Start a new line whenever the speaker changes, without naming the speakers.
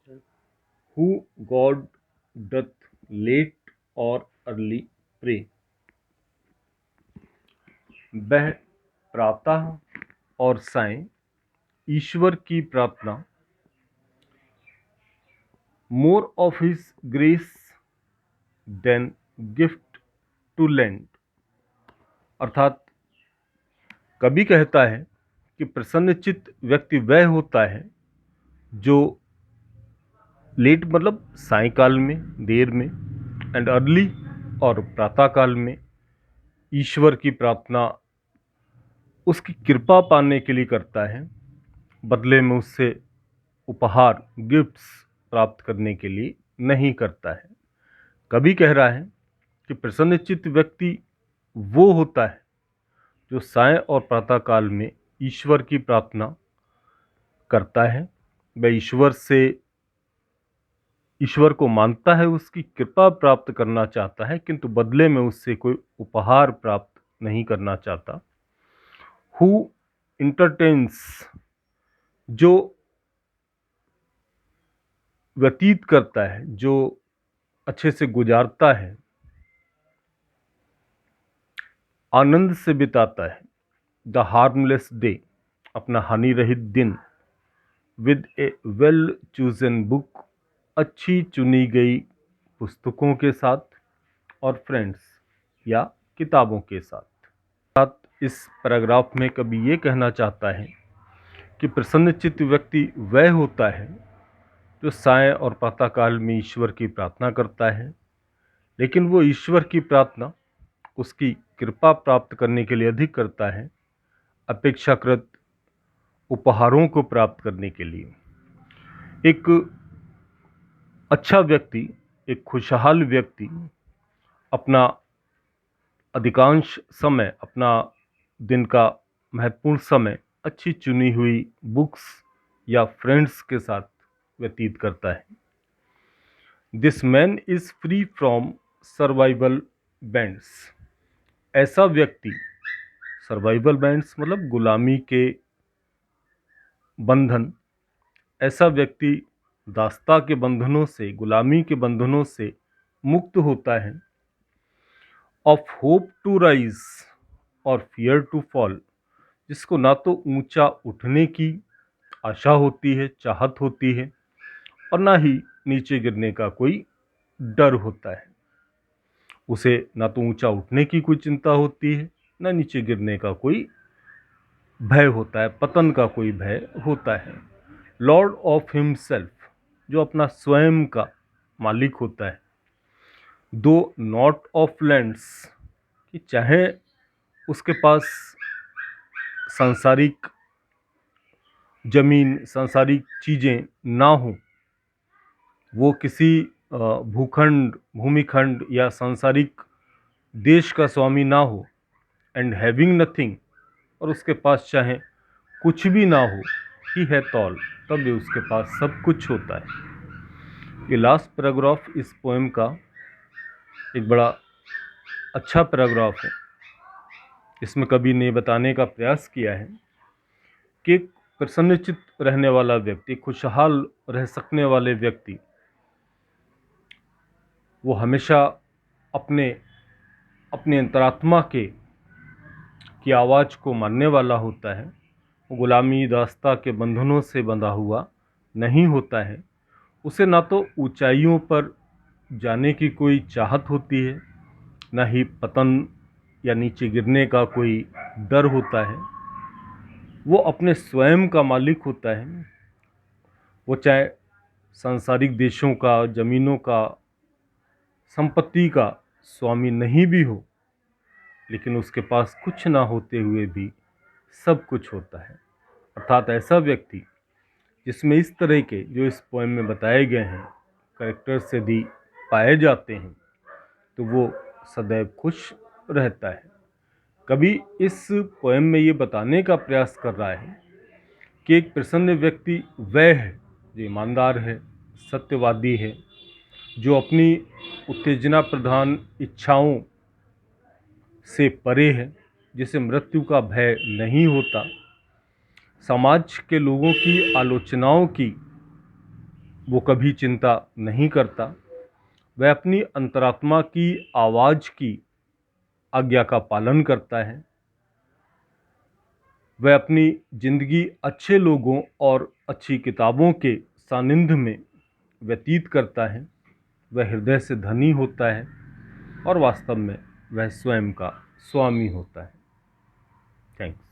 Who God doth late or early pray। वह प्रातः और सायं ईश्वर की प्रार्थना, more of his grace than gift to lend, अर्थात कवि कहता है कि प्रसन्नचित्त व्यक्ति वह होता है जो लेट मतलब सायंकाल में, देर में, एंड अर्ली और प्रातः काल में ईश्वर की प्रार्थना उसकी कृपा पाने के लिए करता है, बदले में उससे उपहार गिफ्ट्स प्राप्त करने के लिए नहीं करता है। कवि कह रहा है कि प्रसन्नचित्त व्यक्ति वो होता है जो सायं और प्रातः काल में ईश्वर की प्रार्थना करता है। वह ईश्वर को मानता है, उसकी कृपा प्राप्त करना चाहता है, किंतु बदले में उससे कोई उपहार प्राप्त नहीं करना चाहता। हु इंटरटेन्स, जो व्यतीत करता है, जो अच्छे से गुजारता है, आनंद से बिताता है, द हार्मलेस डे, अपना हानि रहित दिन, with A well chosen book, अच्छी चुनी गई पुस्तकों के साथ, और फ्रेंड्स या किताबों के साथ। इस पैराग्राफ में कवि ये कहना चाहता है कि प्रसन्नचित्त व्यक्ति वह होता है जो सायं और प्रातःकाल में ईश्वर की प्रार्थना करता है, लेकिन वो ईश्वर की प्रार्थना उसकी कृपा प्राप्त करने के लिए अधिक करता है, अपेक्षाकृत उपहारों को प्राप्त करने के लिए। एक अच्छा व्यक्ति, एक खुशहाल व्यक्ति अपना अधिकांश समय, अपना दिन का महत्वपूर्ण समय अच्छी चुनी हुई बुक्स या फ्रेंड्स के साथ व्यतीत करता है। This man is free from survival bands, ऐसा व्यक्ति, सर्वाइवल बैंड्स मतलब गुलामी के बंधन, ऐसा व्यक्ति दास्ता के बंधनों से, गुलामी के बंधनों से मुक्त होता है। ऑफ होप टू राइज और फियर टू फॉल, जिसको ना तो ऊंचा उठने की आशा होती है, चाहत होती है, और ना ही नीचे गिरने का कोई डर होता है। उसे ना तो ऊंचा उठने की कोई चिंता होती है, ना नीचे गिरने का कोई भय होता है, पतन का कोई भय होता है। लॉर्ड ऑफ हिमसेल्फ, जो अपना स्वयं का मालिक होता है। दो नॉट ऑफ लैंड्स, कि चाहे उसके पास सांसारिक जमीन, सांसारिक चीजें ना हो, वो किसी भूखंड, भूमिखंड या सांसारिक देश का स्वामी ना हो, एंड हैविंग नथिंग, और उसके पास चाहे कुछ भी ना हो, ही है तॉल, तब भी उसके पास सब कुछ होता है। ये लास्ट पैराग्राफ इस पोएम का एक बड़ा अच्छा पैराग्राफ है। इसमें कवि ने बताने का प्रयास किया है कि एक प्रसन्नचित्त रहने वाला व्यक्ति, खुशहाल रह सकने वाले व्यक्ति, वो हमेशा अपने अंतरात्मा की आवाज़ को मानने वाला होता है। वो गुलामी दास्ता के बंधनों से बंधा हुआ नहीं होता है। उसे ना तो ऊंचाइयों पर जाने की कोई चाहत होती है, ना ही पतन या नीचे गिरने का कोई डर होता है। वो अपने स्वयं का मालिक होता है। वो चाहे सांसारिक देशों का, जमीनों का, संपत्ति का स्वामी नहीं भी हो, लेकिन उसके पास कुछ ना होते हुए भी सब कुछ होता है। अर्थात ऐसा व्यक्ति जिसमें इस तरह के, जो इस पोएम में बताए गए हैं, कैरेक्टर्स यदि पाए जाते हैं, तो वो सदैव खुश रहता है। कभी इस पोएम में ये बताने का प्रयास कर रहा है कि एक प्रसन्न व्यक्ति वह है जो ईमानदार है, सत्यवादी है, जो अपनी उत्तेजना प्रधान इच्छाओं से परे है, जिसे मृत्यु का भय नहीं होता, समाज के लोगों की आलोचनाओं की वो कभी चिंता नहीं करता। वह अपनी अंतरात्मा की आवाज़ की आज्ञा का पालन करता है। वह अपनी ज़िंदगी अच्छे लोगों और अच्छी किताबों के सानिध्य में व्यतीत करता है। वह हृदय से धनी होता है और वास्तव में वह स्वयं का स्वामी होता है। थैंक्स।